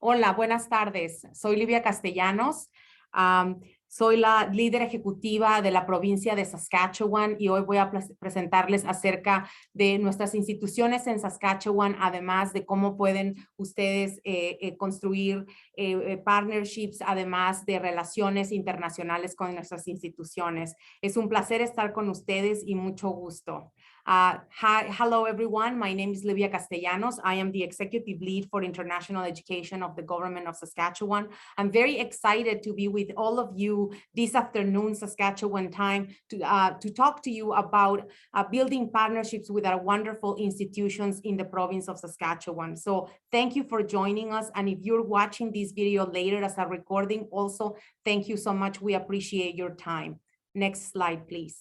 Hola, buenas tardes. Soy Livia Castellanos. Soy la líder ejecutiva de la provincia de Saskatchewan y hoy voy a presentarles acerca de nuestras instituciones en Saskatchewan, además de cómo pueden ustedes construir partnerships, además de relaciones internacionales con nuestras instituciones. Es un placer estar con ustedes y mucho gusto. Hello, everyone. My name is Livia Castellanos. I am the executive lead for international education of the government of Saskatchewan. I'm very excited to be with all of you this afternoon, Saskatchewan time, to talk to you about building partnerships with our wonderful institutions in the province of Saskatchewan. So thank you for joining us. And if you're watching this video later as a recording, also, thank you so much. We appreciate your time. Next slide, please.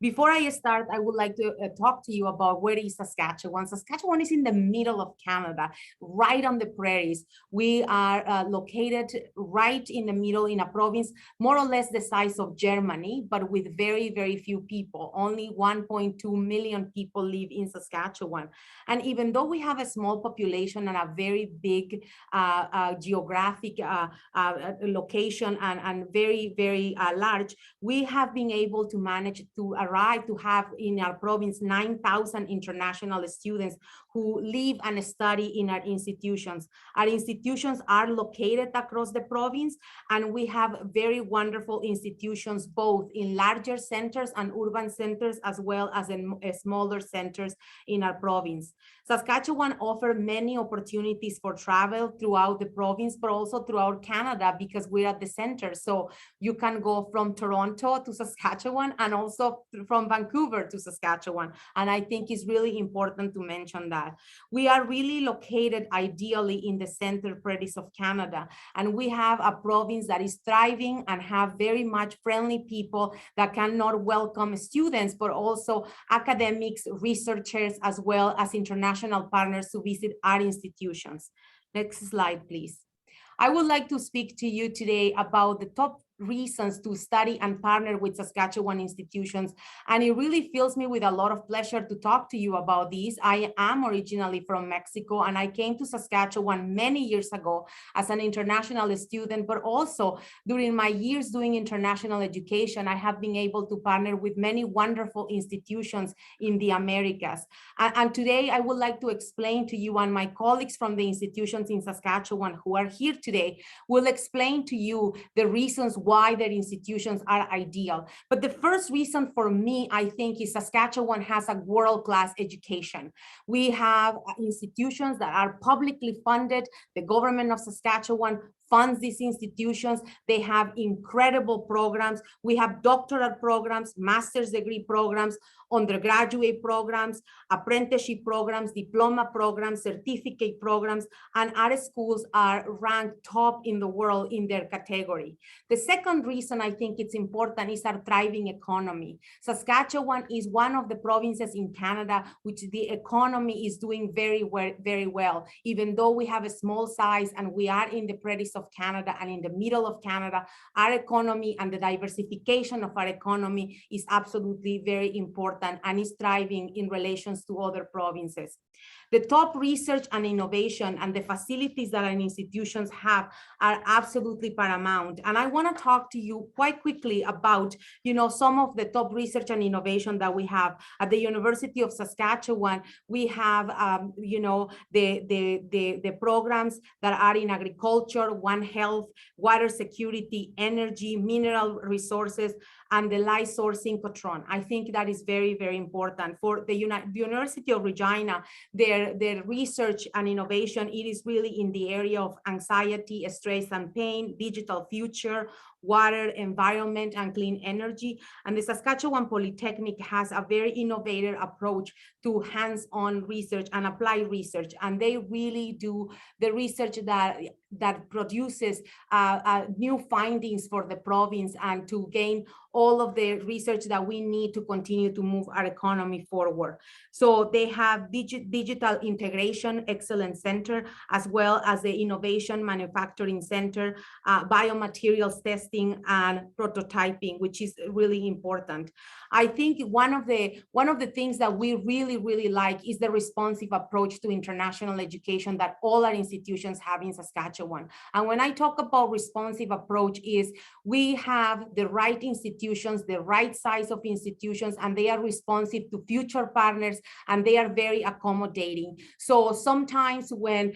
Before I start, I would like to talk to you about where is Saskatchewan. Saskatchewan is in the middle of Canada, right on the prairies. We are located right in the middle in a province, more or less the size of Germany, but with very, very few people. Only 1.2 million people live in Saskatchewan. And even though we have a small population and a very big geographic location and very, very large, we have been able to manage to have in our province 9,000 international students who live and study in our institutions. Our institutions are located across the province, and we have very wonderful institutions both in larger centers and urban centers, as well as in smaller centers in our province. Saskatchewan offers many opportunities for travel throughout the province, but also throughout Canada, because we're at the center. So you can go from Toronto to Saskatchewan and also from Vancouver to Saskatchewan. And I think it's really important to mention that. We are really located ideally in the center prairies of Canada. And we have a province that is thriving and have very much friendly people that can not welcome students, but also academics, researchers, as well as international partners to visit our institutions. Next slide, please. I would like to speak to you today about the top reasons to study and partner with Saskatchewan institutions. And it really fills me with a lot of pleasure to talk to you about these. I am originally from Mexico, and I came to Saskatchewan many years ago as an international student, but also during my years doing international education, I have been able to partner with many wonderful institutions in the Americas. And today I would like to explain to you, and my colleagues from the institutions in Saskatchewan who are here today will explain to you the reasons why their institutions are ideal. But the first reason for me, I think, is Saskatchewan has a world-class education. We have institutions that are publicly funded. The government of Saskatchewan funds these institutions. They have incredible programs. We have doctoral programs, master's degree programs, undergraduate programs, apprenticeship programs, diploma programs, certificate programs, and our schools are ranked top in the world in their category. The second reason I think it's important is our thriving economy. Saskatchewan is one of the provinces in Canada which the economy is doing very well. Even though we have a small size and we are in the prairies of Canada and in the middle of Canada, our economy and the diversification of our economy is absolutely very important and is thriving in relations to other provinces. The top research and innovation and the facilities that our institutions have are absolutely paramount. And I want to talk to you quite quickly about, some of the top research and innovation that we have. At the University of Saskatchewan, we have, the programs that are in agriculture, One Health, water security, energy, mineral resources, and the light source synchrotron. I think that is very, very important. For the University of Regina, their research and innovation, it is really in the area of anxiety, stress and pain, digital future, water, environment, and clean energy. And the Saskatchewan Polytechnic has a very innovative approach to hands-on research and applied research. And they really do the research that produces new findings for the province and to gain all of the research that we need to continue to move our economy forward. So they have digital integration excellence center, as well as the innovation manufacturing center, biomaterials testing, testing and prototyping, which is really important. I think one of the things that we really like is the responsive approach to international education that all our institutions have in Saskatchewan. And when I talk about responsive approach is we have the right institutions, the right size of institutions, and they are responsive to future partners, and they are very accommodating. So sometimes when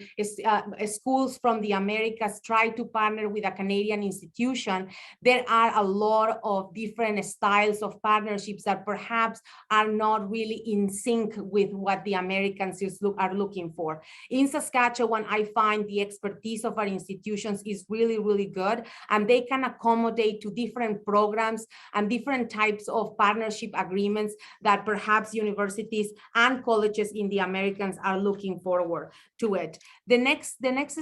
schools from the Americas try to partner with a Canadian institution, there are a lot of different styles of partnerships that perhaps are not really in sync with what the Americans are looking for. In Saskatchewan, I find the expertise of our institutions is really good, and they can accommodate to different programs and different types of partnership agreements that perhaps universities and colleges in the Americans are looking forward to it. The next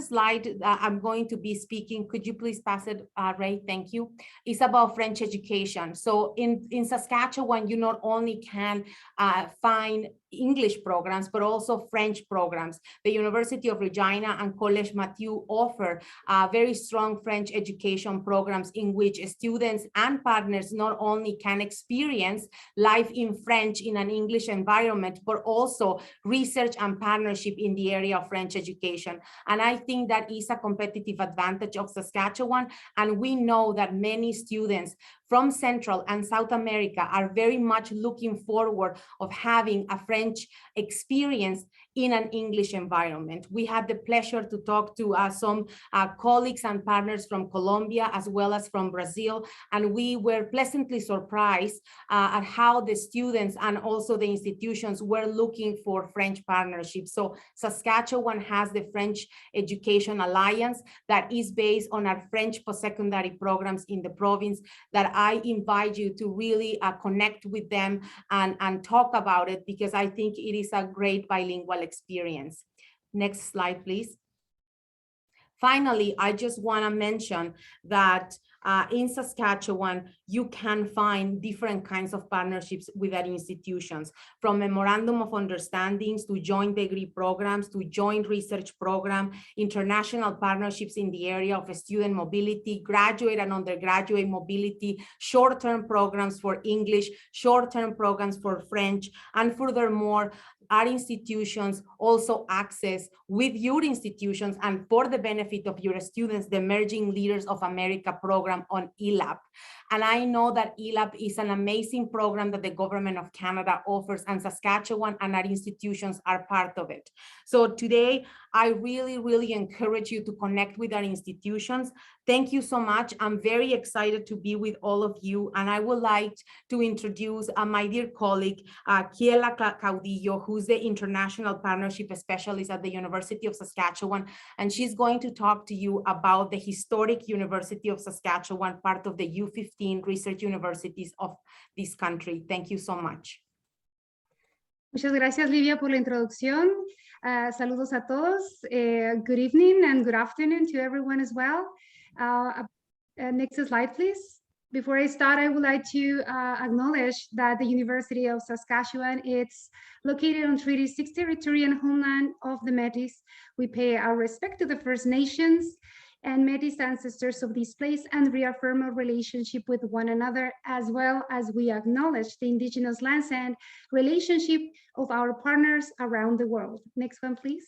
slide I'm going to be speaking, could you please pass it, Ray? Thank you. It's about French education. So in Saskatchewan, you not only can find English programs, but also French programs. The University of Regina and Collège Mathieu offer very strong French education programs in which students and partners not only can experience life in French in an English environment, but also research and partnership in the area of French education. And I think that is a competitive advantage of Saskatchewan. And we know that many students from Central and South America are very much looking forward of having a French experience in an English environment. We had the pleasure to talk to some colleagues and partners from Colombia as well as from Brazil, and we were pleasantly surprised at how the students and also the institutions were looking for French partnerships. So Saskatchewan has the French Education Alliance that is based on our French post-secondary programs in the province that I invite you to really connect with them and talk about it, because I think it is a great bilingual experience. Next slide, please. Finally, I just want to mention that in Saskatchewan, you can find different kinds of partnerships with our institutions, from memorandum of understandings to joint degree programs to joint research program, international partnerships in the area of student mobility, graduate and undergraduate mobility, short-term programs for English, short-term programs for French, and furthermore, our institutions also access with your institutions and for the benefit of your students, the Emerging Leaders of America program on ELAB. And I know that ELAB is an amazing program that the government of Canada offers, and Saskatchewan and our institutions are part of it. So today, I really encourage you to connect with our institutions. Thank you so much. I'm very excited to be with all of you. And I would like to introduce my dear colleague, Kiela Caudillo, who's the International Partnership Specialist at the University of Saskatchewan. And she's going to talk to you about the historic University of Saskatchewan, part of the U15 research universities of this country. Thank you so much. Muchas gracias, Livia, por la introducción. Saludos a todos. Good evening and good afternoon to everyone as well. Next slide, please. Before I start, I would like to acknowledge that the University of Saskatchewan is located on Treaty 6 territory and homeland of the Métis. We pay our respect to the First Nations and Métis ancestors of this place and reaffirm our relationship with one another, as well as we acknowledge the Indigenous lands and relationship of our partners around the world. Next one, please.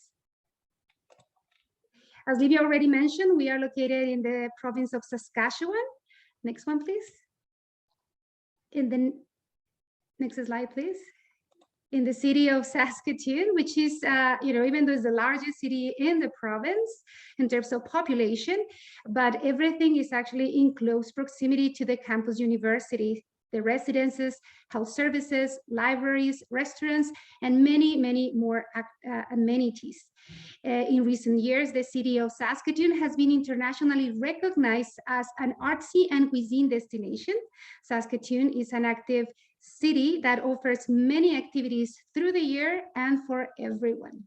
As Livia already mentioned, we are located in the province of Saskatchewan. Next one, please. In the next slide, please. In the city of Saskatoon, which is, even though it's the largest city in the province in terms of population, but everything is actually in close proximity to the campus university, the residences, health services, libraries, restaurants, and many more amenities. In recent years, the city of Saskatoon has been internationally recognized as an artsy and cuisine destination. Saskatoon is an active city that offers many activities through the year and for everyone.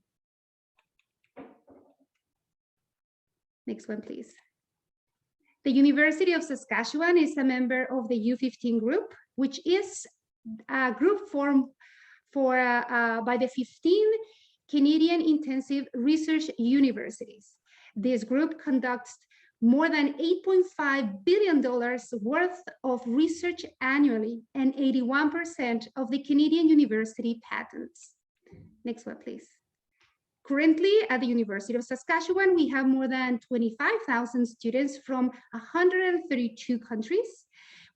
Next one, please. The University of Saskatchewan is a member of the U15 group, which is a group formed by the 15 Canadian intensive research universities. This group conducts more than $8.5 billion worth of research annually, and 81% of the Canadian university patents. Next one, please. Currently, at the University of Saskatchewan, we have more than 25,000 students from 132 countries.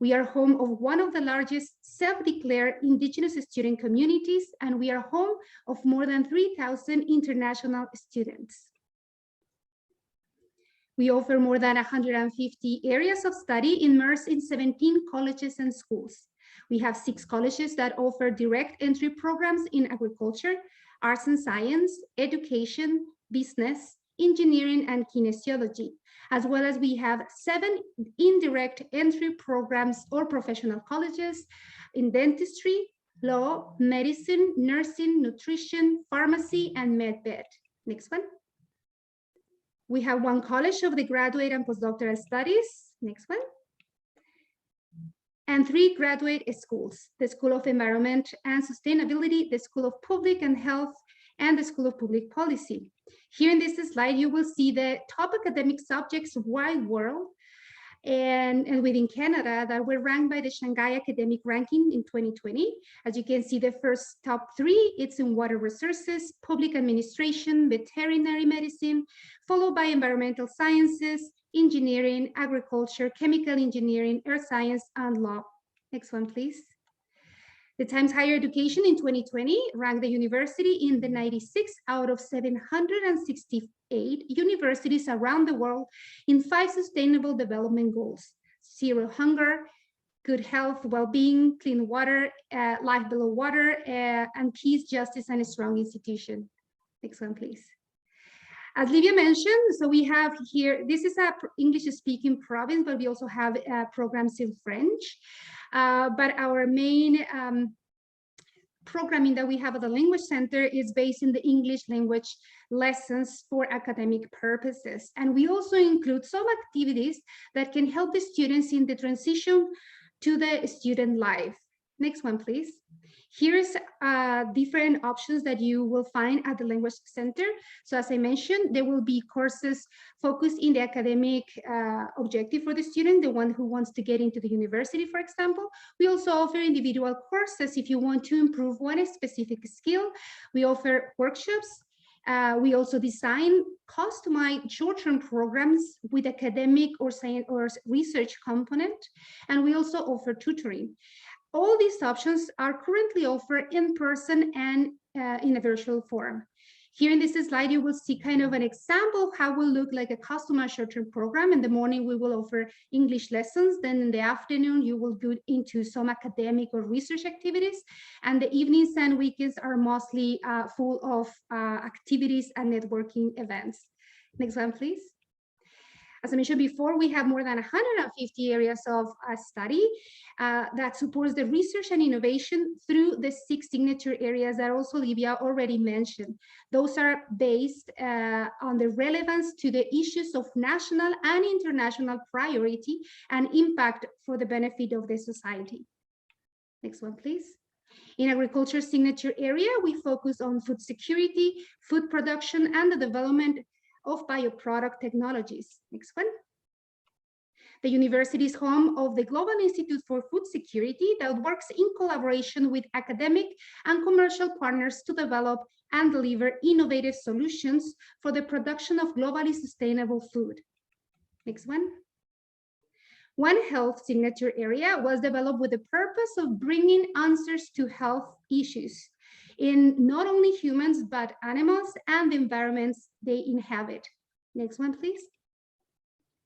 We are home of one of the largest self-declared Indigenous student communities, and we are home of more than 3,000 international students. We offer more than 150 areas of study immersed in 17 colleges and schools. We have 6 colleges that offer direct entry programs in agriculture, arts and science, education, business, engineering, and kinesiology, as well as we have 7 indirect entry programs or professional colleges in dentistry, law, medicine, nursing, nutrition, pharmacy, and medbed. Next one. We have 1 college of the graduate and postdoctoral studies. Next one. And 3 graduate schools, the School of Environment and Sustainability, the School of Public and Health, and the School of Public Policy. Here in this slide, you will see the top academic subjects wide world and within Canada that were ranked by the Shanghai Academic Ranking in 2020. As you can see, the first top 3, it's in water resources, public administration, veterinary medicine, followed by environmental sciences, engineering, agriculture, chemical engineering, earth science, and law. Next one, please. The Times Higher Education in 2020 ranked the university in the 96 out of 768 universities around the world in 5 sustainable development goals: zero hunger, good health, well-being, clean water, life below water, and peace, justice, and a strong institution. Next one, please. As Livia mentioned, so we have here, this is a English-speaking province, but we also have programs in French. But our main programming that we have at the Language Center is based in the English language lessons for academic purposes. And we also include some activities that can help the students in the transition to the student life. Next one, please. Here's different options that you will find at the Language Center. So as I mentioned, there will be courses focused in the academic objective for the student, the one who wants to get into the university, for example. We also offer individual courses if you want to improve one specific skill. We offer workshops. We also design customized short-term programs with academic or science or research component. And we also offer tutoring. All these options are currently offered in person and in a virtual form. Here in this slide, you will see kind of an example of how it will look like a customized short-term program. In the morning, we will offer English lessons. Then in the afternoon, you will go into some academic or research activities. And the evenings and weekends are mostly full of activities and networking events. Next one, please. As I mentioned before, we have more than 150 areas of study that supports the research and innovation through the 6 signature areas that also Livia already mentioned. Those are based on the relevance to the issues of national and international priority and impact for the benefit of the society. Next one, please. In agriculture signature area, we focus on food security, food production, and the development of bioproduct technologies. Next one. The university is home of the Global Institute for Food Security that works in collaboration with academic and commercial partners to develop and deliver innovative solutions for the production of globally sustainable food. Next one. One Health signature area was developed with the purpose of bringing answers to health issues in not only humans, but animals and the environments they inhabit. Next one, please.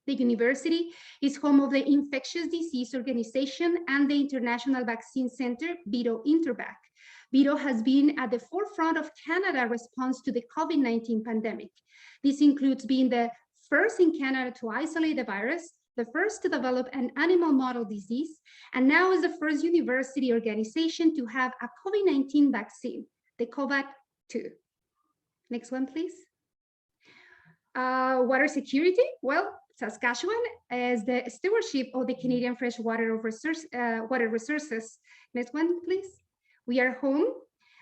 The university is home of the Infectious Disease Organization and the International Vaccine Center, VIRO Intervac. VIRO has been at the forefront of Canada's response to the COVID-19 pandemic. This includes being the first in Canada to isolate the virus, the first to develop an animal model disease, and now is the first university organization to have a COVID-19 vaccine, the COVID-2. Next one, please. Water security. Well, Saskatchewan is the stewardship of the Canadian freshwater water resources. Next one, please. We are home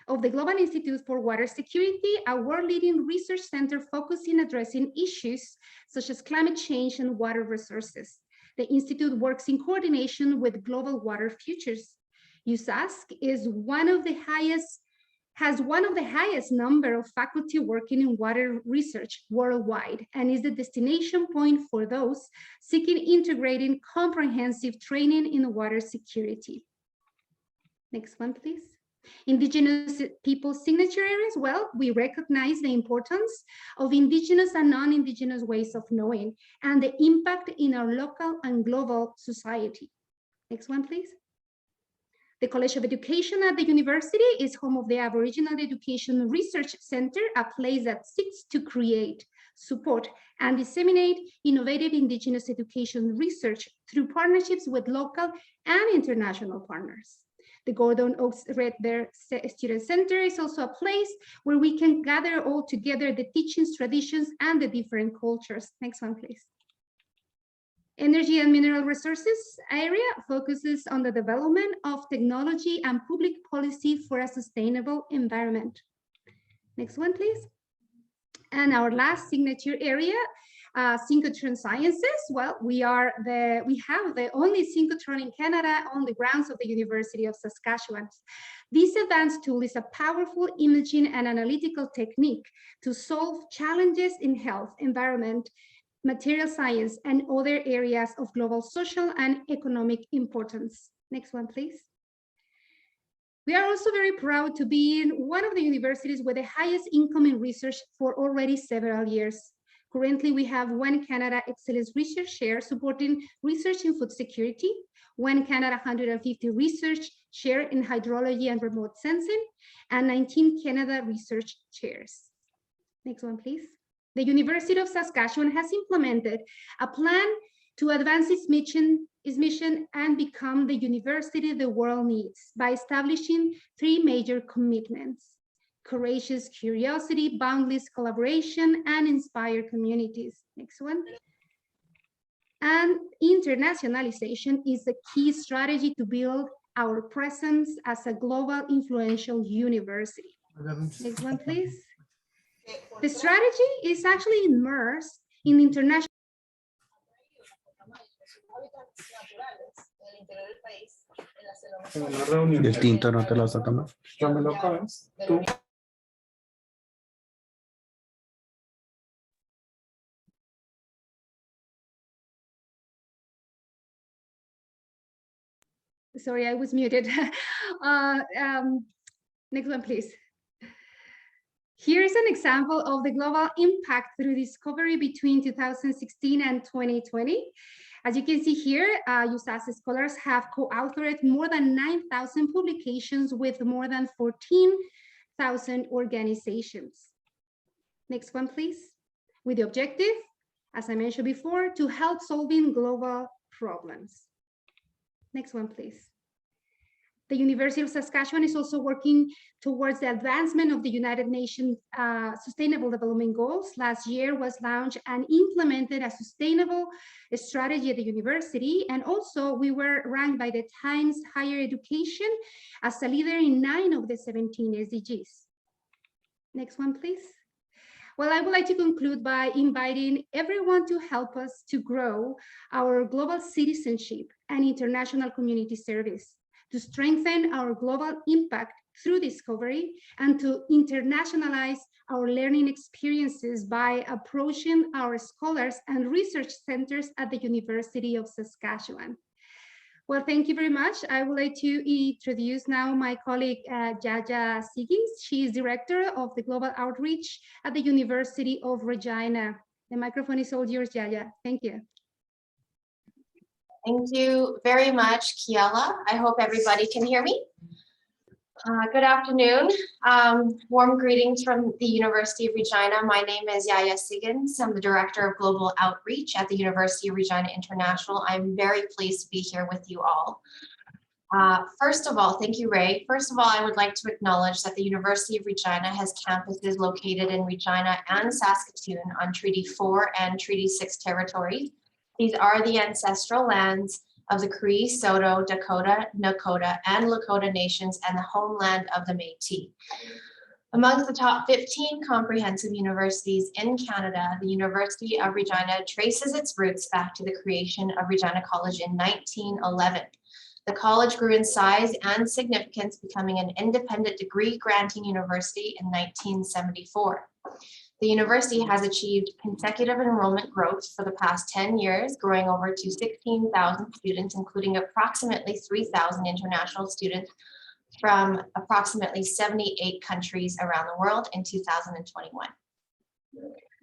of the Global Institute for Water Security, a world-leading research center focusing on addressing issues such as climate change and water resources. The Institute works in coordination with Global Water Futures. USask has one of the highest number of faculty working in water research worldwide and is the destination point for those seeking integrating comprehensive training in water security. Next one, please. Indigenous people signature areas. Well, we recognize the importance of indigenous and non-indigenous ways of knowing and the impact in our local and global society. Next one, please. The College of Education at the university is home of the Aboriginal Education Research Center, a place that seeks to create, support, and disseminate innovative Indigenous education research through partnerships with local and international partners. The Gordon Oaks Red Bear Student Center is also a place where we can gather all together the teachings, traditions, and the different cultures. Next one, please. Energy and Mineral Resources area focuses on the development of technology and public policy for a sustainable environment. Next one, please. And our last signature area, synchrotron sciences. Well, we have the only synchrotron in Canada on the grounds of the University of Saskatchewan. This advanced tool is a powerful imaging and analytical technique to solve challenges in health, environment, material science, and other areas of global social and economic importance. Next one, please. We are also very proud to be in one of the universities with the highest income in research for already several years. Currently, we have one Canada Excellence Research Share supporting research in food security, one Canada 150 Research Share in hydrology and remote sensing, and 19 Canada Research Chairs. Next one, please. The University of Saskatchewan has implemented a plan to advance its mission and become the university the world needs by establishing three major commitments: courageous curiosity, boundless collaboration, and inspire communities. Next one. And internationalization is the key strategy to build our presence as a global influential university. Next one, please. The strategy is actually immersed in international. ¿Y el tinto no te lo vas a tomar? Yo me lo acabas. Tú. Sorry, I was muted. Next one, please. Here is an example of the global impact through discovery between 2016 and 2020. As you can see here, USask scholars have co-authored more than 9,000 publications with more than 14,000 organizations. Next one, please. With the objective, as I mentioned before, to help solving global problems. Next one, please. The University of Saskatchewan is also working towards the advancement of the United Nations Sustainable Development Goals. Last year was launched and implemented a sustainable strategy at the university. And also we were ranked by the Times Higher Education as a leader in 9 of the 17 SDGs. Next one, please. Well, I would like to conclude by inviting everyone to help us to grow our global citizenship and international community service, to strengthen our global impact through discovery, and to internationalize our learning experiences by approaching our scholars and research centers at the University of Saskatchewan. Well, thank you very much. I would like to introduce now my colleague, Yaya Siggins. She is Director of the Global Outreach at the University of Regina. The microphone is all yours, Yaya. Thank you. Thank you very much, Kiela. I hope everybody can hear me. Good afternoon. Warm greetings from the University of Regina. My name is Yaya Siggins. I'm the Director of Global Outreach at the University of Regina International. I'm very pleased to be here with you all. First of all, thank you, Ray. First of all, I would like to acknowledge that the University of Regina has campuses located in Regina and Saskatoon on Treaty 4 and Treaty 6 territory. These are the ancestral lands of the Cree, Saulteaux, Dakota, Nakota, and Lakota nations and the homeland of the Métis. Amongst the top 15 comprehensive universities in Canada, the University of Regina traces its roots back to the creation of Regina College in 1911. The college grew in size and significance, becoming an independent degree-granting university in 1974. The university has achieved consecutive enrollment growth for the past 10 years, growing over to 16,000 students, including approximately 3,000 international students from approximately 78 countries around the world in 2021.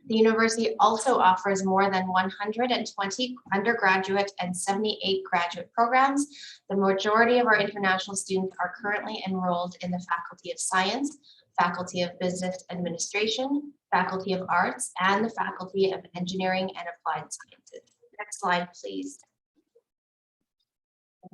The university also offers more than 120 undergraduate and 78 graduate programs. The majority of our international students are currently enrolled in the Faculty of Science, Faculty of Business Administration, Faculty of Arts, and the Faculty of Engineering and Applied Sciences. Next slide, please.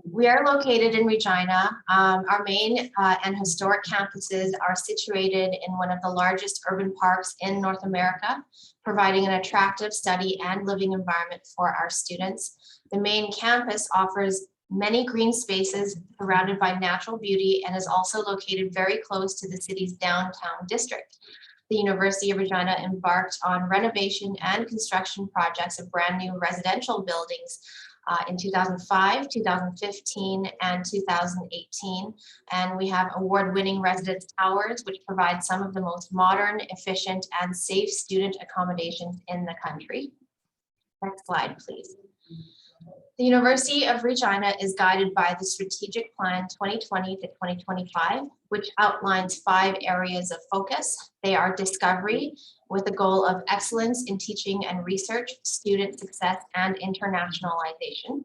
We are located in Regina. Our main and historic campuses are situated in one of the largest urban parks in North America, providing an attractive study and living environment for our students. The main campus offers many green spaces surrounded by natural beauty and is also located very close to the city's downtown district. The University of Regina embarked on renovation and construction projects of brand new residential buildings in 2005, 2015, and 2018. And we have award-winning residence towers, which provide some of the most modern, efficient, and safe student accommodations in the country. Next slide, please. The University of Regina is guided by the Strategic Plan 2020 to 2025, which outlines 5 areas of focus. They are discovery, with the goal of excellence in teaching and research, student success, and internationalization.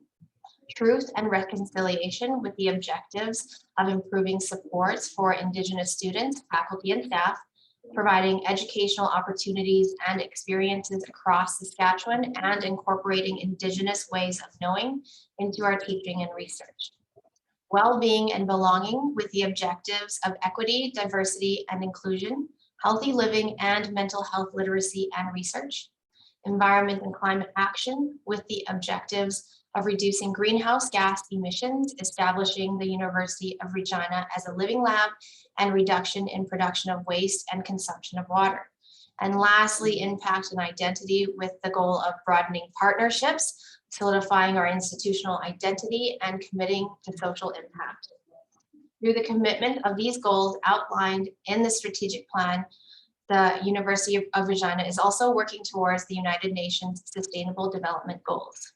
Truth and reconciliation, with the objectives of improving supports for Indigenous students, faculty, and staff, providing educational opportunities and experiences across Saskatchewan, and incorporating Indigenous ways of knowing into our teaching and research. Well-being and belonging, with the objectives of equity, diversity, and inclusion, healthy living and mental health literacy and research. Environment and climate action, with the objectives of reducing greenhouse gas emissions, establishing the University of Regina as a living lab, and reduction in production of waste and consumption of water. And lastly, impact and identity, with the goal of broadening partnerships, solidifying our institutional identity, and committing to social impact. Through the commitment of these goals outlined in the strategic plan, the University of Regina is also working towards the United Nations Sustainable Development Goals.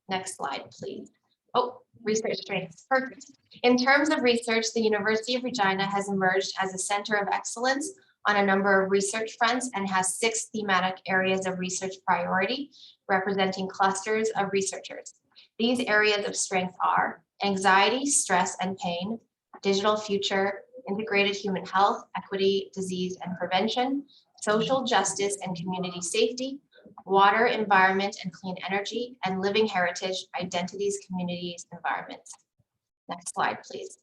Next slide, please. Oh, research strengths, perfect. In terms of research, the University of Regina has emerged as a center of excellence on a number of research fronts and has 6 thematic areas of research priority, representing clusters of researchers. These areas of strength are anxiety, stress, and pain, digital future, integrated human health, equity, disease, and prevention, social justice and community safety, water, environment, and clean energy, and living heritage, identities, communities, environments. Next slide, please.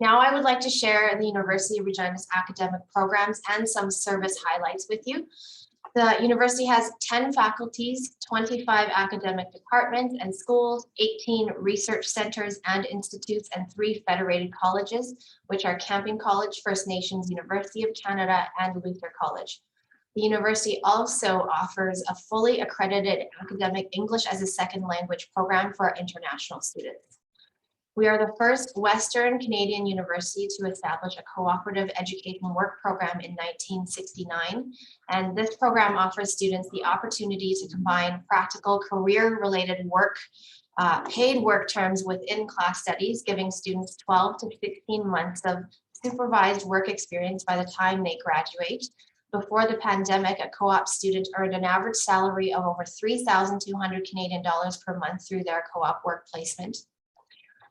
Now I would like to share the University of Regina's academic programs and some service highlights with you. The university has 10 faculties, 25 academic departments and schools, 18 research centers and institutes, and 3 federated colleges, which are Camping College, First Nations University of Canada, and Luther College. The university also offers a fully accredited academic English as a second language program for international students. We are the first Western Canadian university to establish a cooperative education work program in 1969. And this program offers students the opportunity to combine practical career-related work, paid work terms within class studies, giving students 12 to 16 months of supervised work experience by the time they graduate. Before the pandemic, a co-op student earned an average salary of over 3,200 Canadian dollars per month through their co-op work placement.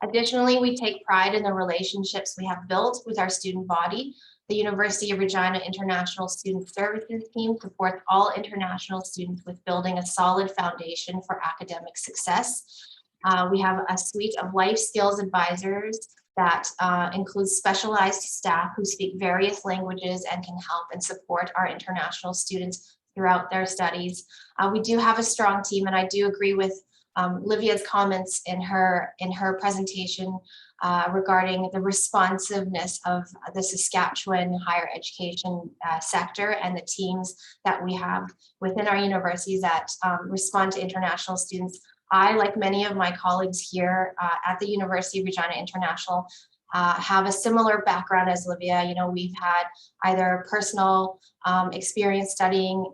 Additionally, we take pride in the relationships we have built with our student body. The University of Regina International Student Services team supports all international students with building a solid foundation for academic success. We have a suite of life skills advisors that includes specialized staff who speak various languages and can help and support our international students throughout their studies. We do have a strong team, and I do agree with Livia's comments in her presentation regarding the responsiveness of the Saskatchewan higher education sector and the teams that we have within our universities that respond to international students. I, like many of my colleagues here at the University of Regina International, have a similar background as Livia. You know, we've had either personal experience studying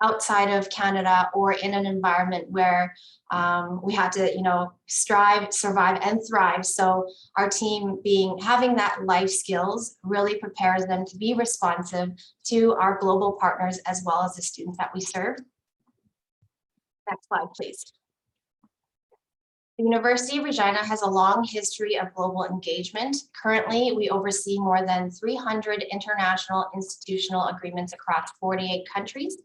outside of Canada or in an environment where we had to, you know, strive, survive, and thrive. So our team having that life skills really prepares them to be responsive to our global partners as well as the students that we serve. Next slide, please. The University of Regina has a long history of global engagement. Currently, we oversee more than 300 international institutional agreements across 48 countries.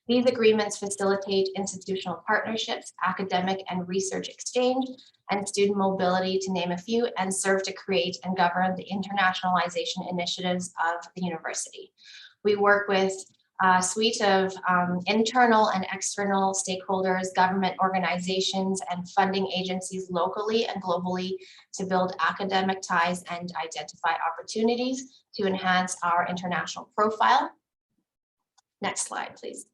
These agreements facilitate institutional partnerships, academic and research exchange, and student mobility, to name a few, and serve to create and govern the internationalization initiatives of the university. We work with a suite of internal and external stakeholders, government organizations, and funding agencies locally and globally to build academic ties and identify opportunities to enhance our international profile. Next slide, please.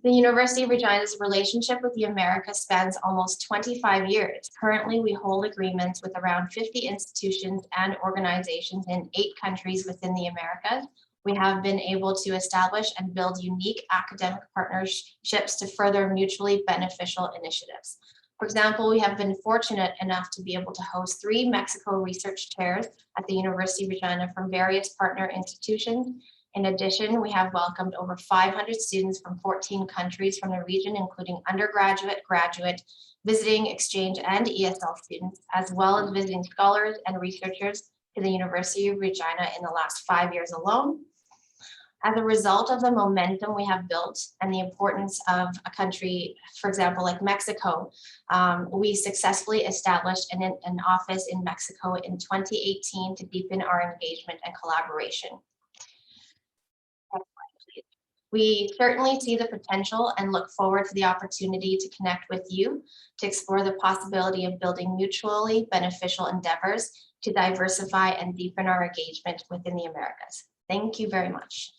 The University of Regina's relationship with the Americas spans almost 25 years. Currently, we hold agreements with around 50 institutions and organizations in 8 countries within the Americas. We have been able to establish and build unique academic partnerships to further mutually beneficial initiatives. For example, we have been fortunate enough to be able to host 3 Mexico research chairs at the University of Regina from various partner institutions. In addition, we have welcomed over 500 students from 14 countries from the region, including undergraduate, graduate, visiting, exchange, and ESL students, as well as visiting scholars and researchers to the University of Regina in the last 5 years alone. As a result of the momentum we have built and the importance of a country, for example, like Mexico, we successfully established an office in Mexico in 2018 to deepen our engagement and collaboration. We certainly see the potential and look forward to the opportunity to connect with you to explore the possibility of building mutually beneficial endeavors to diversify and deepen our engagement within the Americas. Thank you very much.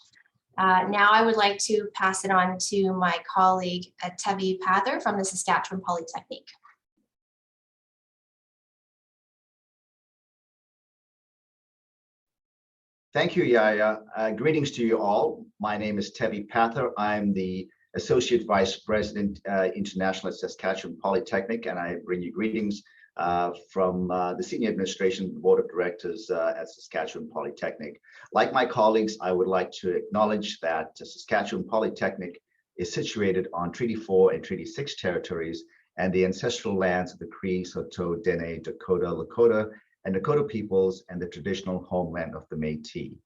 Now I would like to pass it on to my colleague, Tevi Pather from the Saskatchewan Polytechnic. Thank you, Yaya. Greetings to you all. My name is Tevi Pather. I'm the Associate Vice President International at Saskatchewan Polytechnic, and I bring you greetings from the Senior Administration Board of Directors at Saskatchewan Polytechnic. Like my colleagues, I would like to acknowledge that Saskatchewan Polytechnic is situated on Treaty 4 and Treaty 6 territories and the ancestral lands of the Cree, Saulteaux, Dene, Dakota, Lakota, and Dakota peoples, and the traditional homeland of the Métis.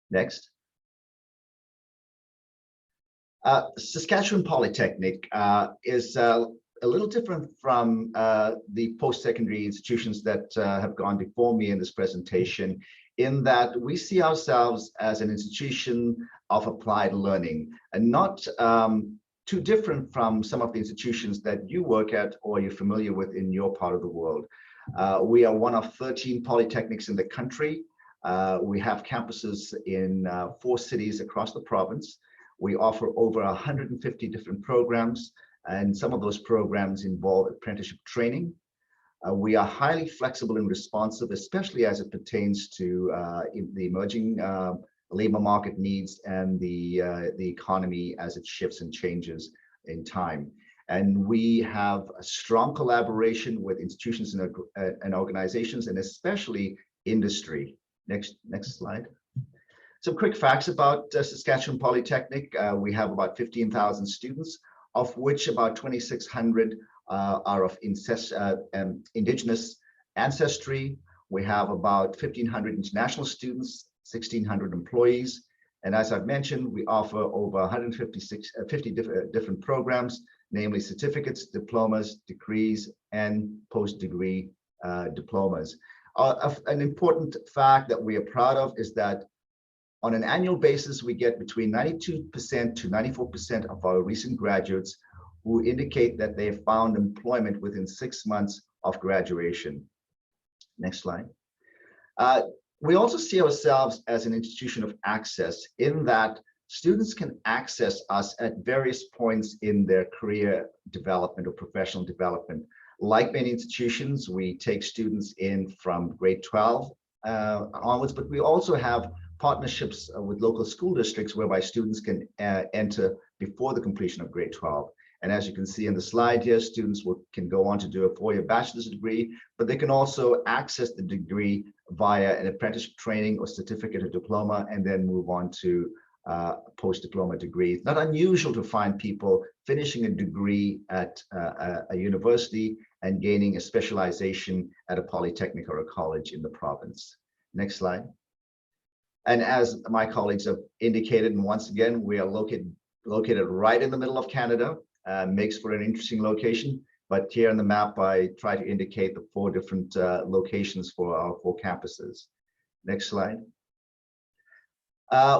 Next. Saskatchewan Polytechnic is a little different from the post-secondary institutions that have gone before me in this presentation, in that we see ourselves as an institution of applied learning, and not too different from some of the institutions that you work at or you're familiar with in your part of the world. We are one of 13 polytechnics in the country. We have campuses in 4 cities across the province. We offer over 150 different programs, and some of those programs involve apprenticeship training. We are highly flexible and responsive, especially as it pertains to the emerging labor market needs and the economy as it shifts and changes in time. And we have a strong collaboration with institutions and organizations, and especially industry. Next slide. Some quick facts about Saskatchewan Polytechnic. We have about 15,000 students, of which about 2,600 are of Indigenous ancestry. We have about 1,500 international students, 1,600 employees. And as I've mentioned, we offer over 150 different programs, namely certificates, diplomas, degrees, and post-degree diplomas. An important fact that we are proud of is that on an annual basis, we get between 92% to 94% of our recent graduates who indicate that they have found employment within 6 months of graduation. Next slide. We also see ourselves as an institution of access in that students can access us at various points in their career development or professional development. Like many institutions, we take students in from grade 12 onwards, but we also have partnerships with local school districts whereby students can enter before the completion of grade 12. And as you can see in the slide here, students can go on to do a 4-year bachelor's degree, but they can also access the degree via an apprenticeship training or certificate or diploma, and then move on to post-diploma degree. It's not unusual to find people finishing a degree at a university and gaining a specialization at a polytechnic or a college in the province. Next slide. And as my colleagues have indicated, and once again, we are located right in the middle of Canada. Makes for an interesting location, but here on the map, I try to indicate the 4 different locations for our 4 campuses. Next slide.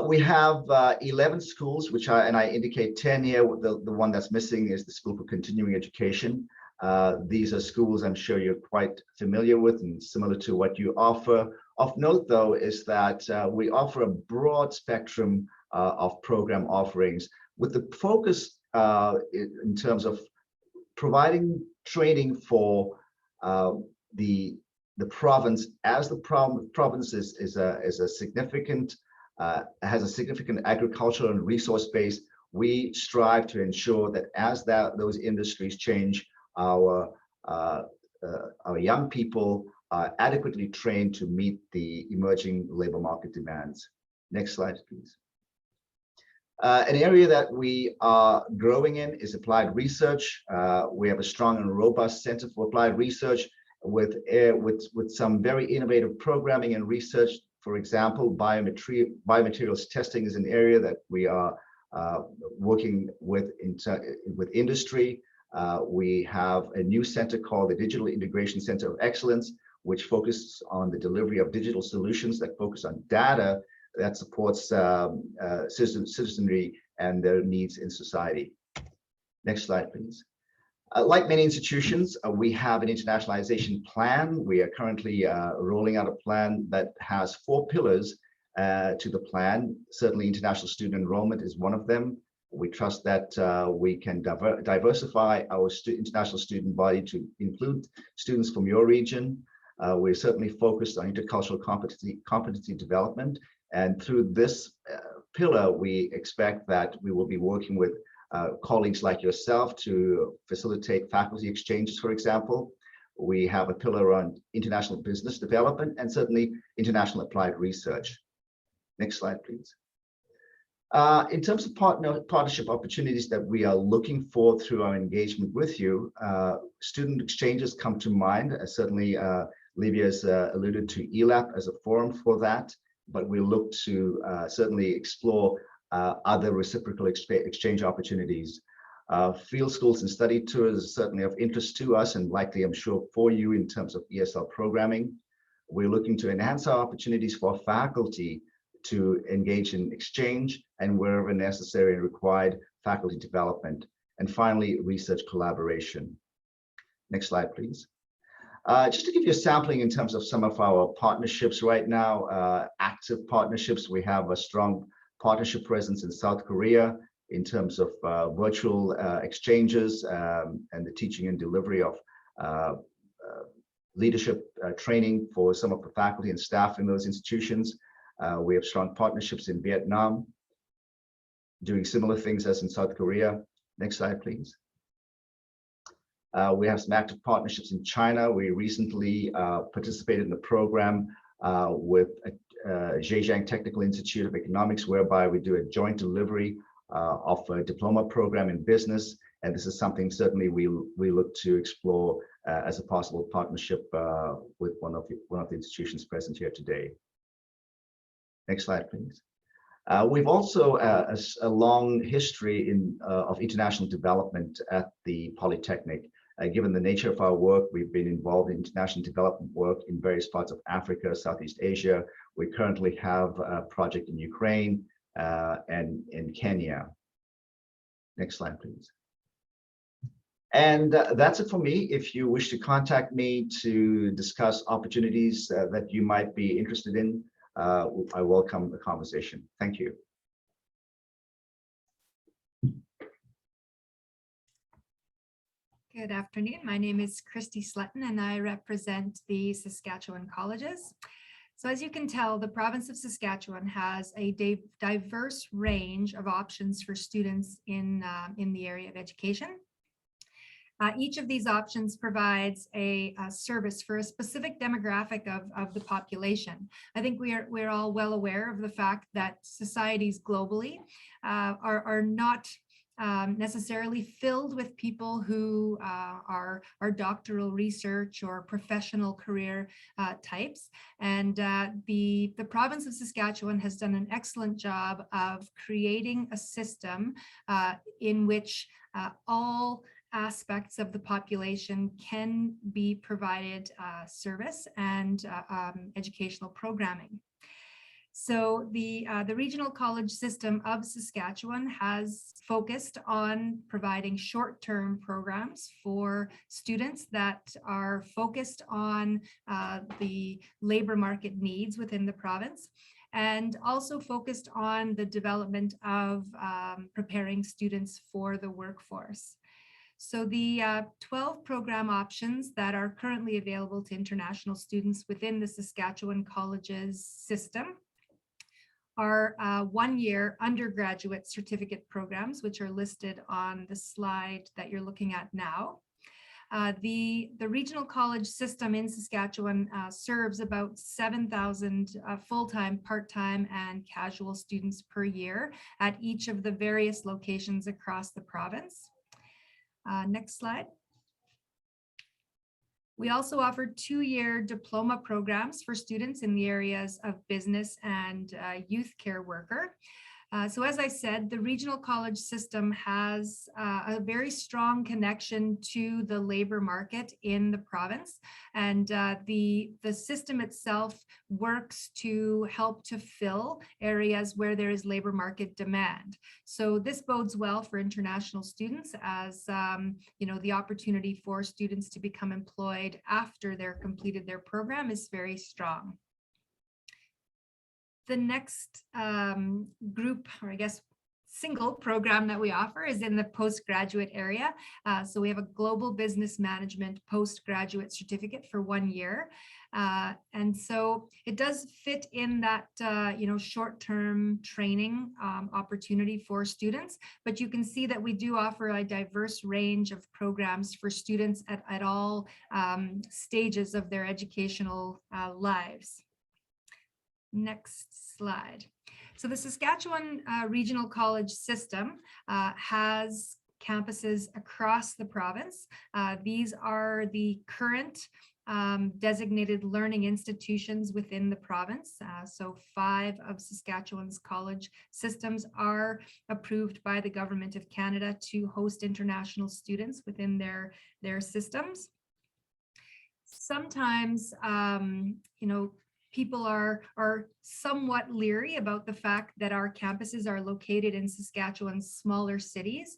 We have 11 schools, and I indicate 10 here. The one that's missing is the School for Continuing Education. These are schools I'm sure you're quite familiar with and similar to what you offer. Of note, though, is that we offer a broad spectrum of program offerings with the focus in terms of providing training for the province, as the province is a significant has a significant agricultural and resource base. We strive to ensure that as those industries change, our young people are adequately trained to meet the emerging labor market demands. Next slide, please. An area that we are growing in is applied research. We have a strong and robust center for applied research with some very innovative programming and research. For example, biomaterials testing is an area that we are working with industry. We have a new center called the Digital Integration Center of Excellence, which focuses on the delivery of digital solutions that focus on data that supports citizenry and their needs in society. Next slide, please. Like many institutions, we have an internationalization plan. We are currently rolling out a plan that has 4 pillars to the plan. Certainly, international student enrollment is one of them. We trust that we can diversify our international student body to include students from your region. We're certainly focused on intercultural competency development. And through this pillar, we expect that we will be working with colleagues like yourself to facilitate faculty exchanges, for example. We have a pillar on international business development and certainly international applied research. Next slide, please. In terms of partnership opportunities that we are looking for through our engagement with you, student exchanges come to mind. Certainly, Livia has alluded to ELAP as a forum for that, but we look to certainly explore other reciprocal exchange opportunities. Field schools and study tours is certainly of interest to us and likely, I'm sure, for you in terms of ESL programming. We're looking to enhance our opportunities for faculty to engage in exchange and wherever necessary and required, faculty development. And finally, research collaboration. Next slide, please. Just to give you a sampling in terms of some of our partnerships right now, active partnerships, we have a strong partnership presence in South Korea in terms of virtual exchanges and the teaching and delivery of leadership training for some of the faculty and staff in those institutions. We have strong partnerships in Vietnam, doing similar things as in South Korea. Next slide, please. We have some active partnerships in China. We recently participated in a program with Zhejiang Technical Institute of Economics, whereby we do a joint delivery of a diploma program in business. And this is something certainly we look to explore as a possible partnership with one of the institutions present here today. Next slide, please. We've also a long history of international development at the Polytechnic. Given the nature of our work, we've been involved in international development work in various parts of Africa, Southeast Asia. We currently have a project in Ukraine and in Kenya. Next slide, please. And that's it for me. If you wish to contact me to discuss opportunities that you might be interested in, I welcome the conversation. Thank you. Good afternoon. My name is Christy Sletton and I represent the Saskatchewan colleges. So as you can tell, the province of Saskatchewan has a diverse range of options for students in the area of education. Each of these options provides a service for a specific demographic of the population. I think we're all well aware of the fact that societies globally are not necessarily filled with people who are doctoral research or professional career types. And the province of Saskatchewan has done an excellent job of creating a system in which all aspects of the population can be provided service and educational programming. So the regional college system of Saskatchewan has focused on providing short-term programs for students that are focused on the labor market needs within the province, and also focused on the development of preparing students for the workforce. So the 12 program options that are currently available to international students within the Saskatchewan colleges system are one-year undergraduate certificate programs, which are listed on the slide that you're looking at now. The regional college system in Saskatchewan serves about 7,000 full-time, part-time, and casual students per year at each of the various locations across the province. Next slide. We also offer 2-year diploma programs for students in the areas of business and youth care worker. So as I said, the regional college system has a very strong connection to the labor market in the province. And the system itself works to help to fill areas where there is labor market demand. So this bodes well for international students as, the opportunity for students to become employed after they're completed their program is very strong. The next group, or I guess single program that we offer, is in the postgraduate area. So we have a global business management postgraduate certificate for 1 year. And so it does fit in that, short-term training opportunity for students, but you can see that we do offer a diverse range of programs for students at all stages of their educational lives. Next slide. So the Saskatchewan Regional College system has campuses across the province. These are the current designated learning institutions within the province. So 5 of Saskatchewan's college systems are approved by the Government of Canada to host international students within their systems. Sometimes, people are somewhat leery about the fact that our campuses are located in Saskatchewan's smaller cities.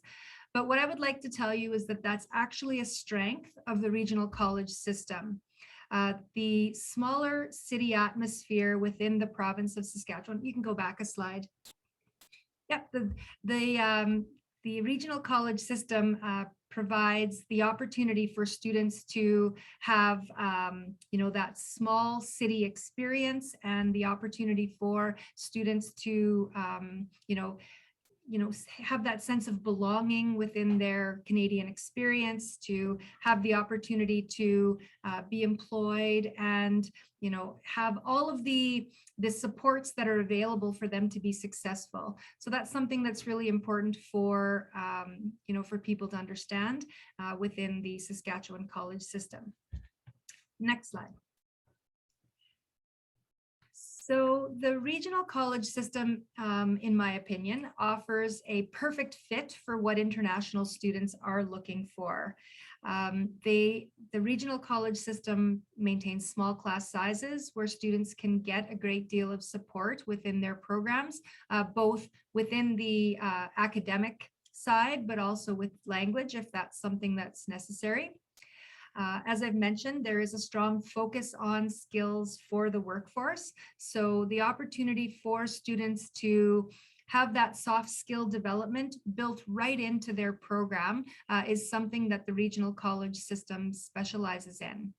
But what I would like to tell you is that that's actually a strength of the regional college system. The smaller city atmosphere within the province of Saskatchewan, you can go back a slide. Yep, the regional college system provides the opportunity for students to have, that small city experience, and the opportunity for students to, have that sense of belonging within their Canadian experience, to have the opportunity to be employed and, have all of the supports that are available for them to be successful. So that's something that's really important for, for people to understand within the Saskatchewan college system. Next slide. So the regional college system, in my opinion, offers a perfect fit for what international students are looking for. The regional college system maintains small class sizes where students can get a great deal of support within their programs, both within the academic side, but also with language if that's something that's necessary. As I've mentioned, there is a strong focus on skills for the workforce. So the opportunity for students to have that soft skill development built right into their program is something that the regional college system specializes in.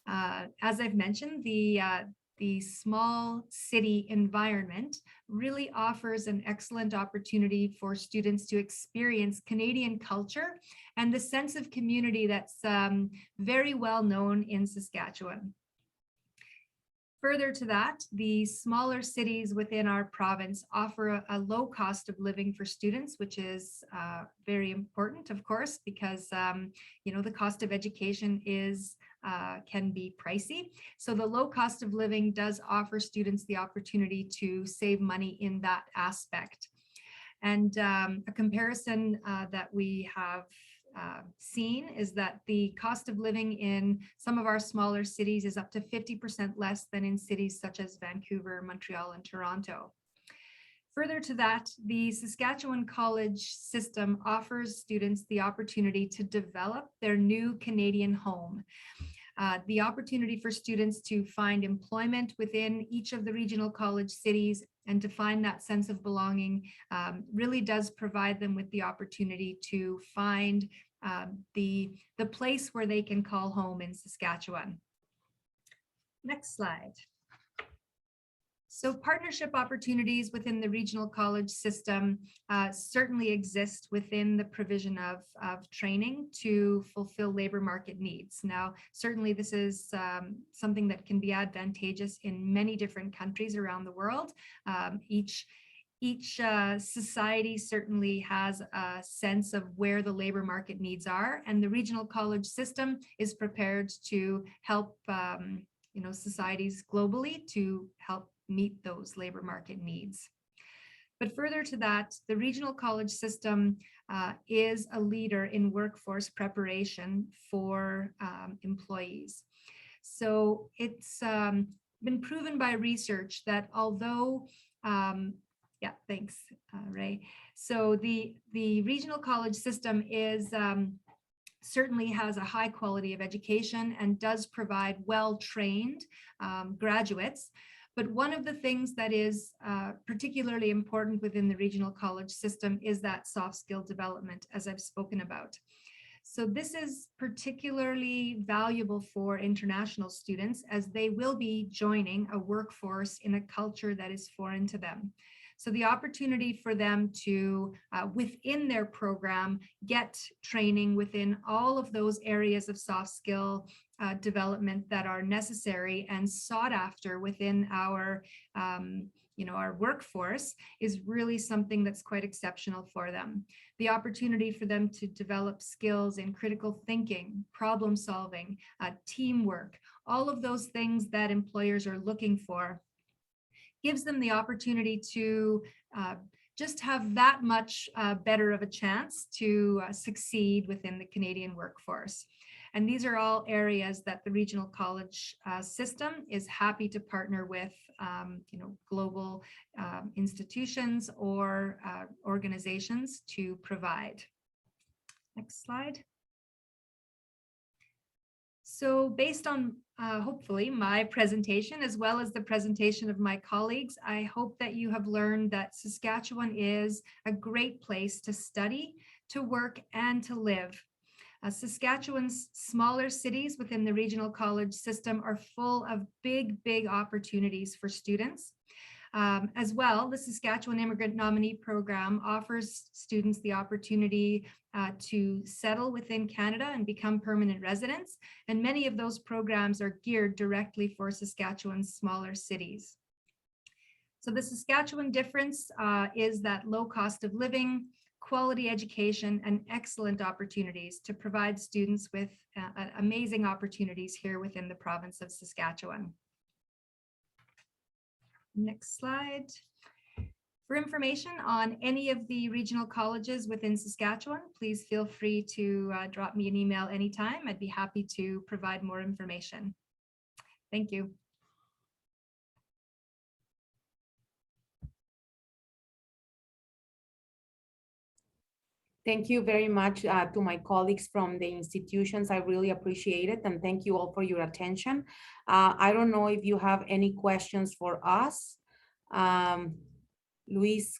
As I've mentioned, the small city environment really offers an excellent opportunity for students to experience Canadian culture and the sense of community that's very well known in Saskatchewan. Further to that, the smaller cities within our province offer a low cost of living for students, which is very important, of course, because the cost of education can be pricey. So the low cost of living does offer students the opportunity to save money in that aspect. And a comparison that we have seen is that the cost of living in some of our smaller cities is up to 50% less than in cities such as Vancouver, Montreal, and Toronto. Further to that, the Saskatchewan college system offers students the opportunity to develop their new Canadian home. The opportunity for students to find employment within each of the regional college cities and to find that sense of belonging really does provide them with the opportunity to find the place where they can call home in Saskatchewan. Next slide. So partnership opportunities within the regional college system certainly exist within the provision of training to fulfill labor market needs. Now, certainly this is something that can be advantageous in many different countries around the world. Each society certainly has a sense of where the labor market needs are, and the regional college system is prepared to help societies globally to help meet those labor market needs. But further to that, the regional college system is a leader in workforce preparation for employees. So it's been proven by research that although, thanks, Ray. So the regional college system is certainly has a high quality of education and does provide well-trained graduates. But one of the things that is particularly important within the regional college system is that soft skill development, as I've spoken about. So this is particularly valuable for international students as they will be joining a workforce in a culture that is foreign to them. So the opportunity for them to, within their program, get training within all of those areas of soft skill development that are necessary and sought after within our workforce is really something that's quite exceptional for them. The opportunity for them to develop skills in critical thinking, problem solving, teamwork, all of those things that employers are looking for gives them the opportunity to just have that much better of a chance to succeed within the Canadian workforce. And these are all areas that the regional college system is happy to partner with, global institutions or organizations to provide. Next slide. So based on hopefully my presentation, as well as the presentation of my colleagues, I hope that you have learned that Saskatchewan is a great place to study, to work, and to live. Saskatchewan's smaller cities within the regional college system are full of big opportunities for students. As well, the Saskatchewan Immigrant Nominee Program offers students the opportunity to settle within Canada and become permanent residents. And many of those programs are geared directly for Saskatchewan's smaller cities. So the Saskatchewan difference is that low cost of living, quality education, and excellent opportunities to provide students with amazing opportunities here within the province of Saskatchewan. Next slide. For information on any of the regional colleges within Saskatchewan, please feel free to drop me an email anytime. I'd be happy to provide more information. Thank you. Thank you very much to my colleagues from the institutions. I really appreciate it. And thank you all for your attention. I don't know if you have any questions for us. Luis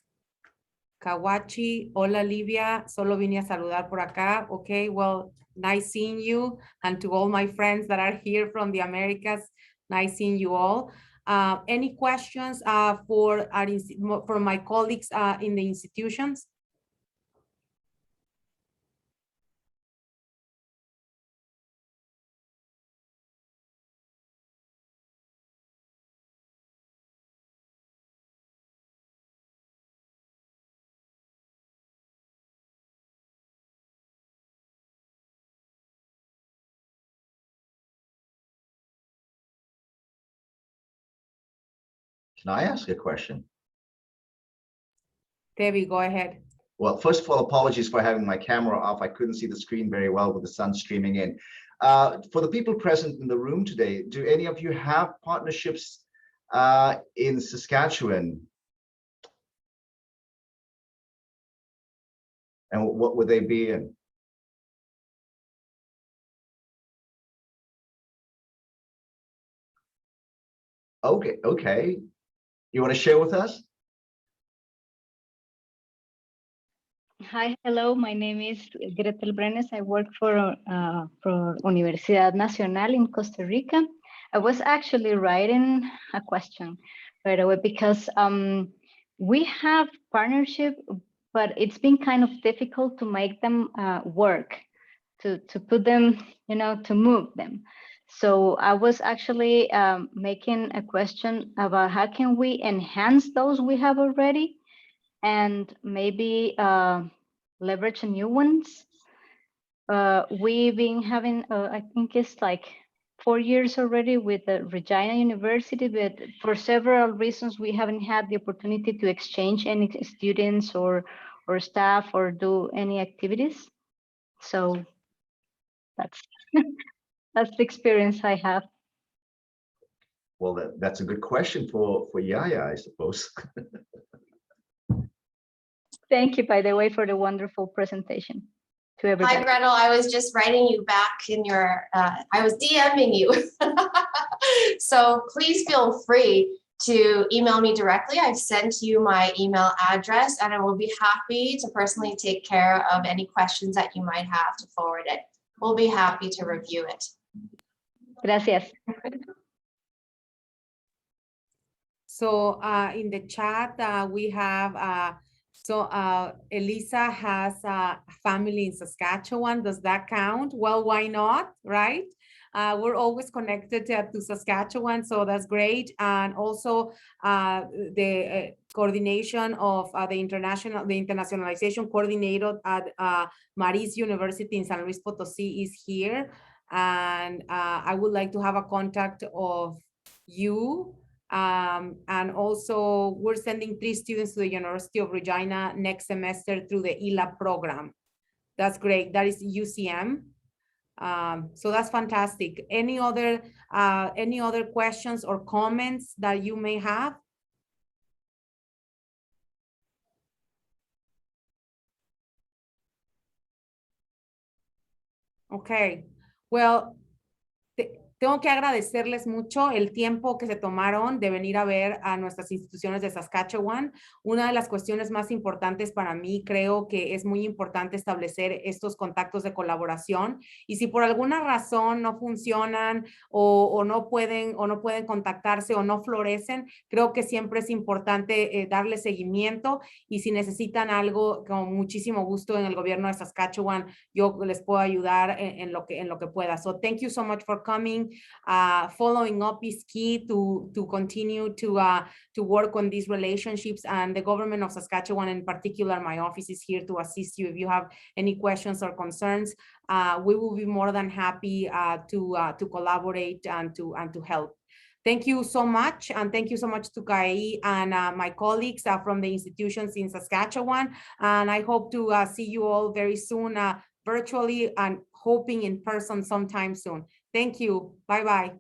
Kawachi, hola Livia, solo vine a saludar por acá. Okay, well, nice seeing you. And to all my friends that are here from the Americas, nice seeing you all. Any questions for my colleagues in the institutions? Can I ask a question? Debbie, go ahead. Well, first of all, apologies for having my camera off. I couldn't see the screen very well with the sun streaming in. For the people present in the room today, do any of you have partnerships in Saskatchewan? And what would they be in? Okay. You want to share with us? Hi, hello. My name is Gretel Brenes. I work for Universidad Nacional in Costa Rica. I was actually writing a question right away because we have partnership, but it's been kind of difficult to make them work, to put them, to move them. So I was actually making a question about how can we enhance those we have already and maybe leverage new ones. We've been having, I think it's like 4 years already with the Regina University, but for several reasons, we haven't had the opportunity to exchange any students or staff or do any activities. So that's that's the experience I have. Well, that's a good question for Yaya, I suppose. Thank you, by the way, for the wonderful presentation to everybody. Hi, Gretel. I was just writing you back in your, I was DMing you. So please feel free to email me directly. I've sent you my email address and I will be happy to personally take care of any questions that you might have to forward it. We'll be happy to review it. Gracias. So in the chat, we have, Elisa has a family in Saskatchewan. Does that count? Well, why not, right? We're always connected to Saskatchewan, so that's great. And also the coordination of the internationalization coordinator at Maris University in San Luis Potosí is here. And I would like to have a contact of you. And also we're sending 3 students to the University of Regina next semester through the ELA program. That's great. That is UCM. So that's fantastic. Any other questions or comments that you may have? Okay. Well, tengo que agradecerles mucho el tiempo que se tomaron de venir a ver a nuestras instituciones de Saskatchewan. Una de las cuestiones más importantes para mí, creo que es muy importante establecer estos contactos de colaboración. Y si por alguna razón no funcionan o no pueden contactarse o no florecen, creo que siempre es importante darle seguimiento. Y si necesitan algo, con muchísimo gusto en el gobierno de Saskatchewan, yo les puedo ayudar en lo que pueda. So thank you so much for coming. Following up is key to continue to work on these relationships, and the government of Saskatchewan in particular, my office is here to assist you if you have any questions or concerns. We will be more than happy to collaborate and to help. Thank you so much, and thank you so much to Kai and my colleagues from the institutions in Saskatchewan, and I hope to see you all very soon virtually and hoping in person sometime soon. Thank you. Bye-bye.